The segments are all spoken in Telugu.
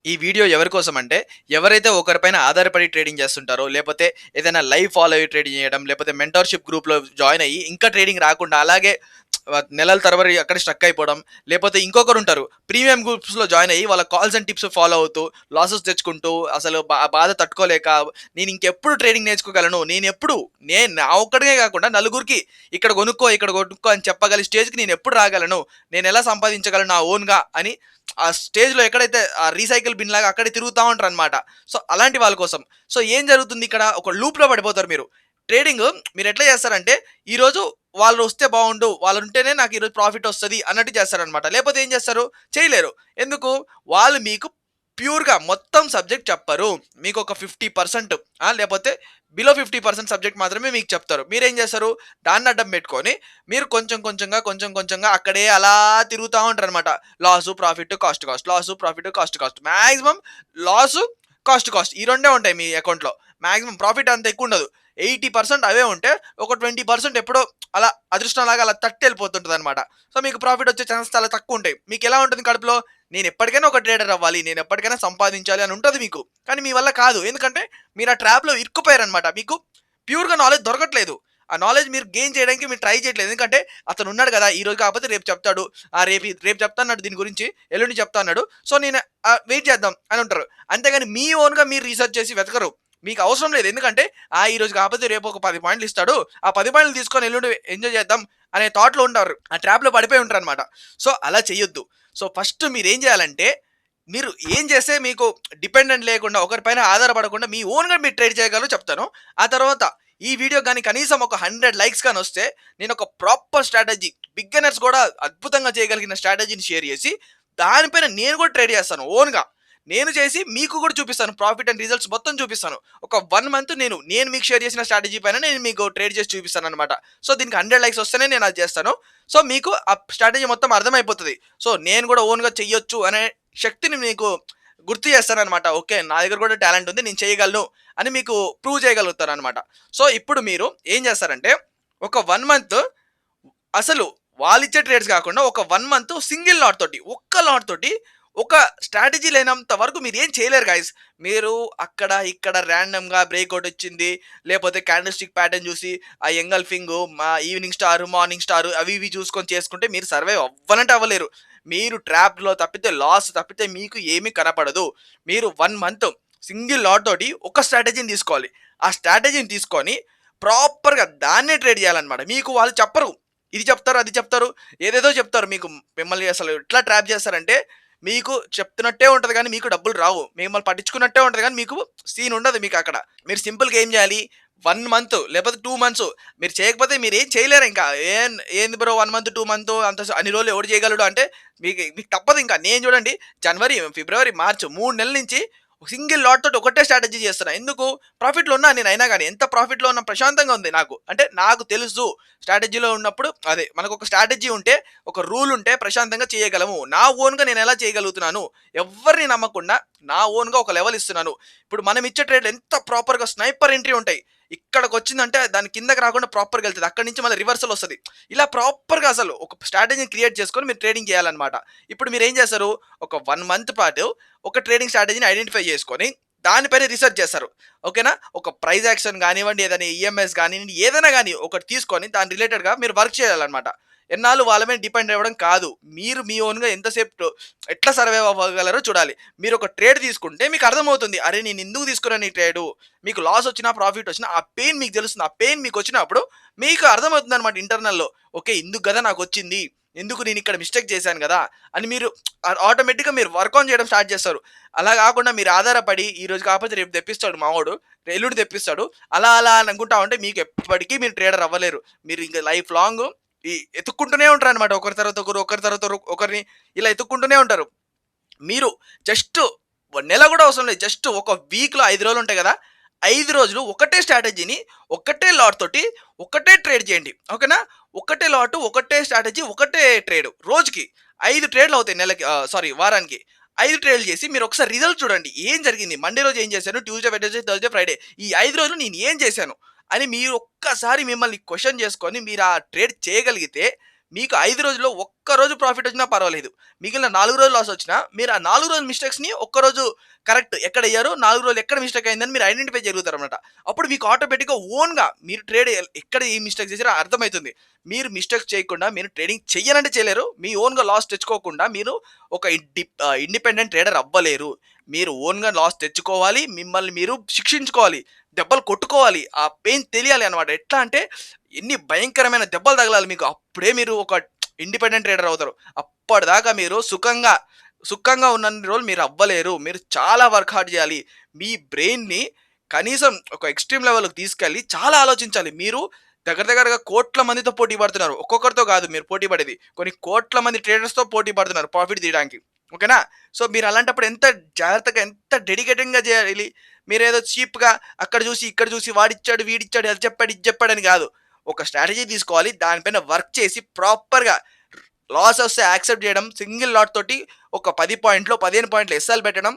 ఈ వీడియో ఎవరి కోసం అంటే, ఎవరైతే ఒకరిపైన ఆధారపడి ట్రేడింగ్ చేస్తుంటారో, లేపోతే ఏదైనా లైవ్ ఫాలో అయ్యి ట్రేడింగ్ చేయడం, లేపోతే మెంటర్‌షిప్ గ్రూప్‌లో జాయిన్ అయ్యి, ఇంకా ట్రేడింగ్ రాకుండా అలాగే నెలల తరబడి అక్కడే స్ట్రక్ అయిపోవడం, లేపోతే ఇంకొకరుంటారు. ప్రీమియం గ్రూప్స్‌లో జాయిన్ అయ్యి, వాళ్ళ కాల్స్ అండ్ టిప్స్ ఫాలో అవుతూ, లాసెస్ తెచ్చుకుంటూ, అసలు బాధ తట్టుకోలేక, నేను ఇంకెప్పుడు ట్రేడింగ్ నేర్చుకోగలను, నేను నా ఒక్కడికే కాకుండా నలుగురికి ఇక్కడ కొనుక్కో, ఇక్కడ కొనుక్కో అని చెప్పగల స్టేజ్‌కి నేనెప్పుడు రాగలను, నేనెలా సంపాదించగలను నా ఓన్‌గా అని ఆ స్టేజ్‌లో ఎక్కడైతే ఆ రీసైకిల్ బిన్ లాగా అక్కడే తిరుగుతా ఉంటారనమాట. సో, అలాంటి వాళ్ళ కోసం. సో, ఏం జరుగుతుంది ఇక్కడ ఒక లూప్‌లో పడిపోతారు మీరు. ట్రేడింగ్ మీరెట్లా చేస్తారంటే, ఈరోజు వాళ్ళు వస్తే బావుండు, వాళ్ళుంటేనే నాకు ఈరోజు ప్రాఫిట్ వస్తది అన్నట్టు చేస్తారనమాట. లేపోతే ఏం చేస్తారు? చేయలేరు. ఎందుకు? వాళ్ళు మీకు ప్యూర్‌గా మొత్తం సబ్జెక్ట్ చెప్పరు. మీకొక 50% లేపోతే బిలో 50% సబ్జెక్ట్ మాత్రమే మీకు చెప్తారు. మీరేం చేస్తారు? దాన్ని అడ్డం పెట్టుకొని మీరు కొంచెం కొంచెంగా అక్కడే అలా తిరుగుతా ఉంటారనమాట. Loss, profit, cost, cost. Loss, profit, cost, cost. Maximum loss, cost, cost. ఈ రెండే ఉంటాయి మీ అకౌంట్‌లో. మాక్సిమం ప్రాఫిట్ అంత ఎక్కువ ఉండదు. 80% అవే ఉంటే ఒక 20% ఎప్పుడో అలా అదృష్టంలాగా అలా తట్టి వెళ్ళిపోతుంటదనమాట. సో, మీకు ప్రాఫిట్ వచ్చే ఛాన్సెస్ చాలా తక్కువ ఉంటాయి. మీకెలా ఉంటుంది కడుపులో? నేను ఎప్పటికైనా ఒక ట్రేడర్ అవ్వాలి, నేను ఎప్పటికైనా సంపాదించాలి అని ఉంటది మీకు. కానీ మీ వల్ల కాదు. ఎందుకంటే మీరు ఆ ట్రాప్‌లో ఇరుక్కుపోయారనమాట. మీకు ప్యూర్‌గా నాలెడ్జ్ దొరకట్లేదు. ఆ నాలెడ్జ్ మీరు గెయిన్ చేయడానికి మీరు ట్రై చేయట్లేదు. ఎందుకంటే అతను ఉన్నాడు కదా! ఈరోజు కాకపోతే రేపు చెప్తాడు. రేపు చెప్తా అన్నాడు దీని గురించి. ఎల్లుండి చెప్తా అన్నాడు. సో, నేను వెయిట్ చేద్దాం అని ఉంటారు. అంతేగాని మీ ఓన్‌గా మీరు రీసెర్చ్ చేసి వెతకరు. మీకు అవసరం లేదు. ఎందుకంటే ఈరోజు కాకపోతే రేపు ఒక 10 పాయింట్లు ఇస్తాడు. ఆ 10 పాయింట్లు తీసుకొని ఎల్లుండి ఎంజాయ్ చేద్దాం అనే థాట్‌లో ఉంటారు. ఆ ట్రాప్‌లో పడిపోయి ఉంటారనమాట. సో, అలా చేయొద్దు. సో, ఫస్ట్ మీరేం చేయాలంటే, మీరు ఏం చేస్తే మీకు డిపెండెంట్ లేకుండా, ఒకరిపైన ఆధారపడకుండా మీ ఓన్‌గా మీరు ట్రేడ్ చేయగలరో చెప్తాను. ఆ తర్వాత ఈ వీడియో గాని కనీసం ఒక 100 లైక్స్ గాని వస్తే, నేనొక ప్రాపర్ స్ట్రాటజీ, బిగినర్స్ కూడా అద్భుతంగా చేయగలిగిన స్ట్రాటజీని షేర్ చేసి, దానిపైన నేను కూడా ట్రేడ్ చేస్తాను ఓన్‌గా. నేను చేసి మీకు కూడా చూపిస్తాను. ప్రాఫిట్ అండ్ రిజల్ట్స్ మొత్తం చూపిస్తాను. ఒక 1 మంత్ నేను మీకు షేర్ చేసిన స్ట్రాటజీ పైన నేను మీకు ట్రేడ్ చేసి చూపిస్తాననమాట. సో, దీనికి 100 లైక్స్ వస్తేనే నేను అది చేస్తాను. సో, మీకు ఆ స్ట్రాటజీ మొత్తం అర్థమైపోతది. సో, నేను కూడా ఓన్‌గా చెయ్యొచ్చు అనే శక్తిని మీకు గుర్తు చేస్తాననమాట. ఓకే. నా దగ్గర కూడా టాలెంట్ ఉంది. నేను చేయగలను అని మీకు ప్రూవ్ చేయగలుగుతాననమాట. సో, ఇప్పుడు మీరు ఏం చేస్తారంటే, ఒక 1 మంత్ అసలు వాళ్ళిచ్చే ట్రేడ్స్ కాకుండా ఒక 1 మంత్ సింగిల్ లాట్ తోటి, ఒక్క లాట్ తోటి ఒక స్ట్రాటజీ లేనంత వరకు మీరేం చేయలేరు గైస్. మీరు అక్కడ, ఇక్కడ ర్యాండమ్‌గా బ్రేకౌట్ వచ్చింది, లేపోతే క్యాండిల్ స్టిక్ ప్యాటర్న్ చూసి, ఆ ఎంగల్ఫింగు, ఈవినింగ్ స్టార్, మార్నింగ్ స్టార్ అవి ఇవి చూసుకొని చేసుకుంటే మీరు సర్వైవ్ అవ్వనంటే అవ్వలేరు. మీరు ట్రాప్‌లో తప్పితే, లాస్ తప్పితే మీకు ఏమీ కనపడదు. మీరు 1 మంత్ సింగిల్ లాట్ తోటి ఒక స్ట్రాటజీని తీసుకోవాలి. ఆ స్ట్రాటజీని తీసుకొని ప్రాపర్‌గా దాన్నే ట్రేడ్ చేయాలన్నమాట. మీకు వాళ్ళు చెప్పరు. ఇది చెప్తారు, అది చెప్తారు, ఏదేదో చెప్తారు మీకు. మిమ్మల్ని అసలు ఎట్లా ట్రాప్ చేస్తారంటే, మీకు చెప్తున్నట్టే ఉంటది గానీ, మీకు డబ్బులు రావు. మిమ్మల్ని పట్టించుకున్నట్టే ఉంటది గానీ, మీకు సీన్ ఉండదు మీకక్కడ. మీరు సింపుల్‌గా ఏం చేయాలి, 1 మంత్ లేకపోతే 2 మంత్స్ మీరు చేయకపోతే మీరేం చేయలేరింకా. ఏంది బ్రో 1 మంత్, 2 మంత్ అన్ని రోజులు ఎవడు చేయగలడు అంటే, మీకు తప్పదింకా. నేను చూడండి జనవరి, ఫిబ్రవరి, మార్చ్ 3 నెలల నుంచి సింగిల్ లాట్ తోటి ఒకటే స్ట్రాటజీ చేస్తున్నా. ఎందుకు? ప్రాఫిట్‌లో ఉన్నా నేను అయినా గాని. ఎంత ప్రాఫిట్‌లో ఉన్నా ప్రశాంతంగా ఉంది నాకు. అంటే నాకు తెలుసు స్ట్రాటజీలో ఉన్నప్పుడు అదే మనకొక స్ట్రాటజీ ఉంటే, ఒక రూల్ ఉంటే ప్రశాంతంగా చేయగలము. నా ఓన్‌గా నేను ఎలా చేయగలుగుతున్నాను? ఎవ్వరిని నమ్మకుండా నా ఓన్‌గా ఒక లెవెల్ ఇస్తున్నాను. ఇప్పుడు మనం ఇచ్చే ట్రేడ్‌లు ఎంత ప్రాపర్‌గా స్నైపర్ ఎంట్రీ ఉంటాయి. ఇక్కడికొచ్చిందంటే దాని కిందకి రాకుండా ప్రాపర్‌గా ఎళ్తది. అక్కడి నుంచి మళ్ళీ రివర్సల్ వస్తది. ఇలా ప్రాపర్‌గా అసలు ఒక స్ట్రాటజీని క్రియేట్ చేసుకొని మీరు ట్రేడింగ్ చేయాలన్నమాట. ఇప్పుడు మీరేం చేస్తారు? ఒక 1 మంత్ పాటు ఒక ట్రేడింగ్ స్ట్రాటజీని ఐడెంటిఫై చేసుకొని దానిపైన రిసర్చ్ చేస్తారు. ఓకేనా? ఒక ప్రైస్ యాక్షన్ గానివ్వండి, ఏదైనా ఈఎంఐస్ గానియండి, ఏదైనా గాని ఒకటి తీసుకొని దాని రిలేటెడ్‌గా మీరు వర్క్ చేయాలన్నమాట. ఎన్నాళ్ళు వాళ్ళ మీద డిపెండ్ అవ్వడం కాదు. మీరు మీ ఓన్‌గా ఎంతసేపు ఎట్లా సర్వైవ్ అవ్వగలరో చూడాలి. మీరు ఒక ట్రేడ్ తీసుకుంటే మీకు అర్థమవుతుంది. అరే! నేను ఎందుకు తీసుకున్నాను ఈ ట్రేడు? మీకు లాస్ వచ్చినా, ప్రాఫిట్ వచ్చినా ఆ పెయిన్ మీకు తెలుస్తుంది. ఆ పెయిన్ మీకొచ్చినప్పుడు మీకు అర్థమవుతుందన్నమాట ఇంటర్నల్‌లో. ఓకే. ఇందుకు గదా నాకొచ్చింది. ఎందుకు నేనిక్కడ మిస్టేక్ చేశాను గదా! అని మీరు ఆటోమేటిక్‌గా మీరు వర్క్ ఆన్ చేయడం స్టార్ట్ చేస్తారు. అలా గాకుండా మీరు ఆధారపడి ఈరోజు కాకపోతే రేపు తెప్పిస్తాడు మావోడు, ఎల్లుండి తెప్పిస్తాడు. అలా అని అనుకుంటా ఉంటే మీకు ఎప్పటికీ మీరు ట్రేడర్ అవ్వలేరు. మీరు ఇంక లైఫ్ లాంగ్ ఎతుక్కుంటూనే ఉంటారనమాట. ఒకరి తర్వాత ఒకరు, ఒకరి తర్వాత ఒకరిని ఇలా ఎతుక్కుంటూనే ఉంటారు. మీరు జస్ట్ నెల గూడా అవసరం లేదు. జస్ట్ ఒక వీక్‌లో 5 రోజులు ఉంటాయి గదా! 5 రోజులు ఒకటే స్ట్రాటజీని, ఒకటే లాట్ తోటి, ఒకటే ట్రేడ్ చేయండి. ఓకేనా? ఒకటే లాట్, ఒకటే స్ట్రాటజీ, ఒకటే ట్రేడ్. రోజుకి 5 ట్రేడ్‌లు అవుతాయి నెలకి, వారానికి. 5 ట్రేడ్‌లు చేసి మీరు ఒకసారి రిజల్ట్ చూడండి. ఏం జరిగింది? మండే రోజు ఏం చేశాను? ట్యూస్‌డే, వెడ్నెస్‌డే, థర్స్‌డే, ఫ్రైడే ఈ 5 రోజులు నేను ఏం చేశాను? అని మీరు ఒక్కసారి మిమ్మల్ని క్వెషన్ చేసుకొని మీరు ఆ ట్రేడ్ చేయగలిగితే, మీకు 5 రోజుల్లో ఒక్క ఒక్కరోజు ప్రాఫిట్ వచ్చినా పర్వాలేదు. మిగిలిన 4 రోజులు లాస్ వచ్చినా మీరు ఆ 4 రోజుల మిస్టేక్స్‌ని ఒక్కరోజు కరెక్ట్ ఎక్కడెయ్యారో 4 రోజులు ఎక్కడ మిస్టేక్ అయిందని మీరు ఐడెంటిఫై చేయగలుగుతారనమాట. అప్పుడు మీకు ఆటోమేటిక్‌గా ఓన్‌గా మీరు ట్రేడ్ ఎక్కడ ఏ మిస్టేక్ చేసారో అర్థమైతుంది. మీరు మిస్టేక్స్ చేయకుండా మీరు ట్రేడింగ్ చెయ్యనంటే చేయలేరు. మీ ఓన్‌గా లాస్ తెచ్చుకోకుండా మీరు ఒక ఇండిపెండెంట్ ట్రేడర్ అవ్వలేరు. మీరు ఓన్‌గా లాస్ తెచ్చుకోవాలి. మిమ్మల్ని మీరు శిక్షించుకోవాలి. దెబ్బలు కొట్టుకోవాలి. ఆ పెయిన్ తెలియాలి అన్నమాట. ఎట్లా అంటే ఎన్ని భయంకరమైన దెబ్బలు తగలాలి మీకు. అప్పుడే మీరు ఒక ఇండిపెండెంట్ ట్రేడర్ అవుతారు. అప్పటిదాకా మీరు సుఖంగా ఉన్నన్ని రోజులు మీరు అవ్వలేరు. మీరు చాలా వర్క్ హార్డ్ చేయాలి. మీ బ్రెయిన్‌ని కనీసం ఒక ఎక్స్‌ట్రీమ్ లెవెల్‌కి తీసుకెళ్ళి చాలా ఆలోచించాలి. మీరు దగ్గరగా కోట్ల మందితో పోటీ పడుతున్నారు. ఒక్కొక్కరితో కాదు మీరు పోటీ పడేది. కొన్ని కోట్ల మంది ట్రేడర్స్‌తో పోటీ పడుతున్నారు ప్రాఫిట్ తీయడానికి. ఓకేనా? సో, మీరు అలాంటప్పుడు ఎంత జాగ్రత్తగా, ఎంత డెడికేటెడ్‌గా చేయాలి. మీరేదో చీప్‌గా అక్కడ చూసి, ఇక్కడ చూసి వాడిచ్చాడు, వీడిచ్చాడు, అది చెప్పాడు, ఇది చెప్పాడని కాదు. ఒక స్ట్రాటజీ తీసుకోవాలి. దానిపైన వర్క్ చేసి ప్రాపర్‌గా లాస్ వస్తే యాక్సెప్ట్ చేయడం. సింగిల్ లాట్ తోటి ఒక 10 పాయింట్లు, 15 పాయింట్లు ఎస్ఎల్ పెట్టడం.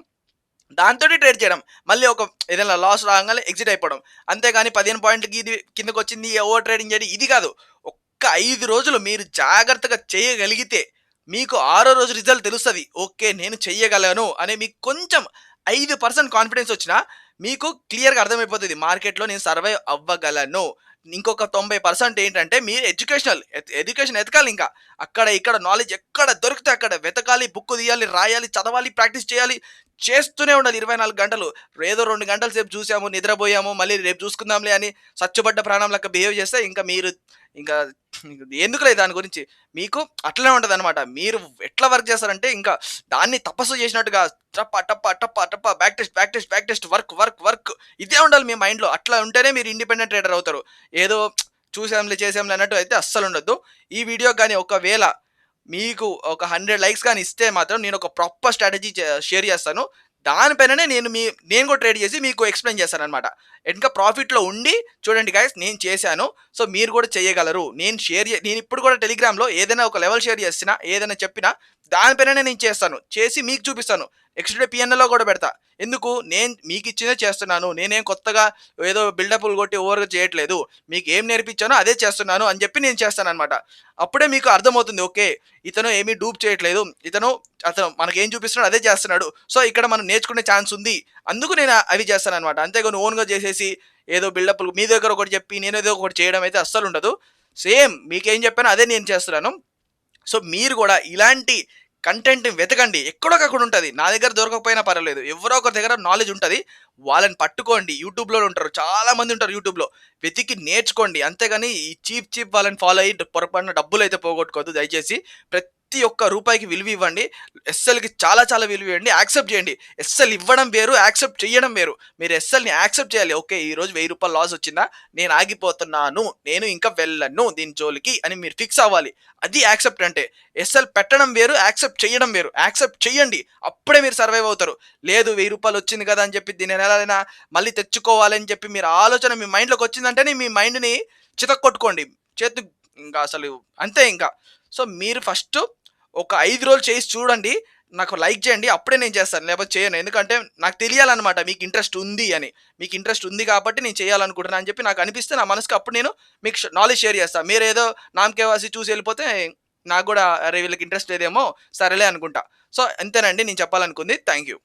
దాంతోటి ట్రేడ్ చేయడం. మళ్ళీ ఒక ఏదైనా లాస్ రాంగానే ఎగ్జిట్ అయిపోవడం. అంతేగాని 15 పాయింట్లకి ఇది కిందకొచ్చింది ఓవర్ ట్రేడింగ్ చేయడం ఇది కాదు. ఒక్క 5 రోజులు మీరు జాగ్రత్తగా చేయగలిగితే మీకు ఆరో రోజు రిజల్ట్ తెలుస్తది. ఓకే. నేను చెయ్యగలను అని మీకు కొంచెం 5% కాన్ఫిడెన్స్ వచ్చినా మీకు క్లియర్‌గా అర్థమైపోతది. మార్కెట్‌లో నేను సర్వైవ్ అవ్వగలను. ఇంకొక 90% ఏంటంటే మీరు ఎడ్యుకేషన్ ఎతకాలింకా. అక్కడ ఇక్కడ నాలెడ్జ్ ఎక్కడ దొరికితే అక్కడ వెతకాలి, బుక్ తీయాలి, రాయాలి, చదవాలి, ప్రాక్టీస్ చేయాలి. చేస్తూనే ఉండాలి 24 గంటలు. ఏదో 2 గంటల సేపు చూసాము, నిద్రపోయాము, మళ్ళీ రేపు చూసుకుందాంలే అని సచ్చుబడ్డ ప్రాణం లెక్క బిహేవ్ చేస్తే ఇంకా ఎందుకులే దాని గురించి. మీకు అట్లనే ఉంటదనమాట. మీరు ఎట్లా వర్క్ చేస్తారంటే ఇంకా దాన్ని తపస్సు చేసినట్టుగా టప టప టప టప బ్యాక్ టెస్ట్ వర్క్ ఇదే ఉండాలి మీ మైండ్‌లో. అట్లా ఉంటేనే మీరు ఇండిపెండెంట్ ట్రేడర్ అవుతారు. ఏదో చేసాంలే అన్నట్టు అయితే అస్సలుండొద్దు. ఈ వీడియోకి గాని ఒకవేళ మీకు ఒక 100 లైక్స్ గాని ఇస్తే మాత్రం నేను ఒక ప్రాపర్ స్ట్రాటజీ షేర్ చేస్తాను. దానిపైననే నేను కూడా ట్రేడ్ చేసి మీకు ఎక్స్‌ప్లెయిన్ చేస్తాననమాట. ఇంకా ప్రాఫిట్‌లో ఉండి చూడండి గైస్ నేను చేశాను. సో, మీరు కూడా చేయగలరు. నేనిప్పుడు కూడా టెలిగ్రామ్‌లో ఏదైనా ఒక లెవెల్ షేర్ చేసినా, ఏదైనా చెప్పినా దానిపైననే నేను చేస్తాను. చేసి మీకు చూపిస్తాను. నెక్స్ట్ డే పిఎన్ఎల్‌లో కూడా పెడతా. ఎందుకు? నేను మీకిచ్చిందే చేస్తున్నాను. నేనేం కొత్తగా ఏదో బిల్డప్‌లు కొట్టి ఓవర్‌గా చేయట్లేదు. మీకు ఏం నేర్పించానో అదే చేస్తున్నాను అని చెప్పి నేను చేస్తాననమాట. అప్పుడే మీకు అర్థమవుతుంది. ఓకే. ఇతను ఏమీ డూప్ చేయట్లేదు. అతను మనకేం చూపిస్తున్నాడో అదే చేస్తున్నాడు. సో, ఇక్కడ మనం నేర్చుకునే ఛాన్స్ ఉంది. అందుకు నేను అవి చేస్తాననమాట. అంతేగాని ఓన్‌గా చేసేసి ఏదో బిల్డప్‌లు మీ దగ్గర ఒకటి చెప్పి నేనేదో ఒకటి చేయడం అయితే అస్సలుండదు. సేమ్ మీకేం చెప్పానో అదే నేను చేస్తున్నాను. సో, మీరు కూడా ఇలాంటి కంటెంట్‌ని వెతకండి. ఎక్కడోకక్కడ ఉంటది. నా దగ్గర దొరకకపోయినా పర్వాలేదు. ఎవరో ఒకరి దగ్గర నాలెడ్జ్ ఉంటది. వాళ్ళని పట్టుకోండి. యూట్యూబ్‌లో ఉంటారు. చాలా మంది ఉంటారు యూట్యూబ్‌లో. వెతికి నేర్చుకోండి. అంతేగాని ఈ చీప్ వాళ్ళని ఫాలో అయ్యి పొరపాటున డబ్బులైతే పోగొట్టుకోవద్దు దయచేసి. ప్రతి ఒక్క రూపాయికి విలువ ఇవ్వండి. ఎస్ఎల్‌కి చాలా విలువ ఇవ్వండి. యాక్సెప్ట్ చేయండి. ఎస్ఎల్ ఇవ్వడం వేరు, యాక్సెప్ట్ చేయడం వేరు. మీరు ఎస్ఎల్‌ని యాక్సెప్ట్ చేయాలి. ఓకే. ఈరోజు రూ. 1000 లాస్ వచ్చిందా? నేను ఆగిపోతున్నాను. నేను ఇంకా వెళ్ళను దీని జోలికి అని మీరు ఫిక్స్ అవ్వాలి. అది యాక్సెప్ట్ అంటే. ఎస్ఎల్ పెట్టడం వేరు, యాక్సెప్ట్ చేయడం వేరు. యాక్సెప్ట్ చేయండి. అప్పుడే మీరు సర్వైవ్ అవుతారు. లేదు రూ. 1000 వచ్చింది కదా అని చెప్పి దీన్ని ఎలాగైనా మళ్ళీ తెచ్చుకోవాలని చెప్పి మీరు ఆలోచన మీ మైండ్‌లోకి వచ్చిందంటేనే మీ మైండ్‌ని చితక్కొట్టుకోండి. చేతు ఇంకా అసలు అంతే ఇంకా. సో, మీరు ఫస్ట్ ఒక 5 రోజులు చేసి చూడండి. నాకు లైక్ చేయండి. అప్పుడే నేను చేస్తాను. లేకపోతే చేయను. ఎందుకంటే నాకు తెలియాలన్నమాట మీకు ఇంట్రెస్ట్ ఉంది అని. మీకు ఇంట్రెస్ట్ ఉంది కాబట్టి నేను చేయాలనుకుంటున్నా అని చెప్పి నాకు అనిపిస్తే నా మనసుకి అప్పుడు నేను మీకు నాలెడ్జ్ షేర్ చేస్తా. మీరేదో నామకే వాసి చూసి వెళ్ళిపోతే నాకు కూడా అరే! వీళ్ళకి ఇంట్రెస్ట్ లేదేమో సరేలే అనుకుంటా. సో, అంతేనండి నేను చెప్పాలనుకుంది. Thank you.